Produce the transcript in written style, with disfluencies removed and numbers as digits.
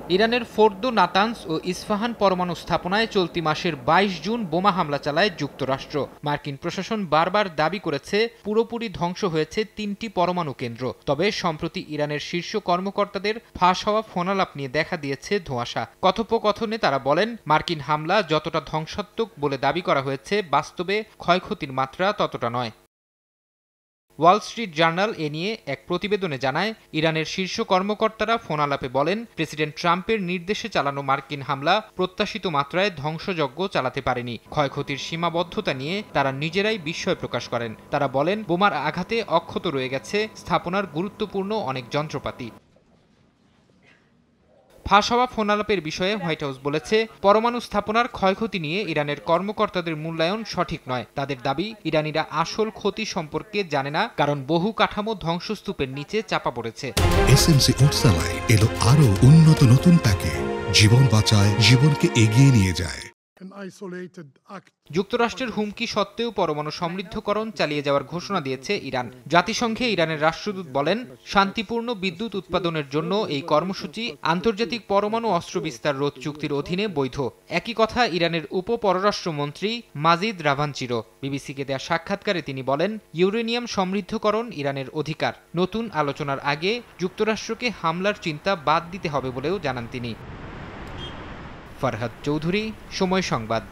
ইরানের Fordow, Natanz ও ইস্পাহান পরমাণু স্থাপনায় চলতি মাসের ২২ জুন বোমা হামলা চালায় যুক্তরাষ্ট্র। মার্কিন প্রশাসন বারবার দাবি করেছে পুরোপুরি ধ্বংস হয়েছে ৩টি পরমাণু কেন্দ্র। তবে সম্প্রতি ইরানের শীর্ষ কর্মকর্তাদের ফাঁস হওয়া ফোনালাপ নিয়ে দেখা দিয়েছে ধোঁয়াশা। কথোপকথনে তারা বলেন, মার্কিন হামলা যতটা ধ্বংসাত্মক বলে দাবি করা হয়েছে, বাস্তবে ক্ষয়ক্ষতির মাত্রা ততটা নয়। ওয়াল স্ট্রিট জার্নাল এ নিয়ে এক প্রতিবেদনে জানায়, ইরানের শীর্ষ কর্মকর্তারা ফোনালাপে বলেন, প্রেসিডেন্ট ট্রাম্পের নির্দেশে চালানো মার্কিন হামলা প্রত্যাশিত মাত্রায় ধ্বংসযজ্ঞ চালাতে পারেনি। ক্ষয়ক্ষতির সীমাবদ্ধতা নিয়ে তারা নিজেরাই বিস্ময় প্রকাশ করেন। তারা বলেন, বোমার আঘাতে অক্ষত রয়ে গেছে স্থাপনার গুরুত্বপূর্ণ অনেক যন্ত্রপাতি। ফাঁস হওয়া ফোনালাপের বিষয়ে হোয়াইট হাউস বলেছে, পরমাণু স্থাপনার ক্ষয়ক্ষতি নিয়ে ইরানের কর্মকর্তাদের মূল্যায়ন সঠিক নয়। তাদের দাবি, ইরানিরা আসল ক্ষতি সম্পর্কে জানে না, কারণ বহু কাঠামো ধ্বংসস্তূপের নিচে চাপা পড়েছে। এসএমসি ওটসালাই এলো আরো উন্নত নতুন প্যাকে, জীবন বাঁচায়, জীবনকে এগিয়ে নিয়ে যায়। যুক্তরাষ্ট্রের হুমকি সত্ত্বেও পরমাণু সমৃদ্ধকরণ চালিয়ে যাওয়ার ঘোষণা দিয়েছে ইরান। জাতিসংঘে ইরানের রাষ্ট্রদূত বলেন, শান্তিপূর্ণ বিদ্যুৎ উৎপাদনের জন্য এই কর্মসূচি আন্তর্জাতিক পরমাণু অস্ত্র বিস্তার রোধ চুক্তির অধীনে বৈধ। একই কথা ইরানের উপ পররাষ্ট্রমন্ত্রী মাজিদ রাভানচিরো। বিবিসিকে দেয়া সাক্ষাৎকারে তিনি বলেন, ইউরেনিয়াম সমৃদ্ধকরণ ইরানের অধিকার। নতুন আলোচনার আগে যুক্তরাষ্ট্রকে হামলার চিন্তা বাদ দিতে হবে বলেও জানান তিনি। ফরহাদ চৌধুরী, সময় সংবাদ।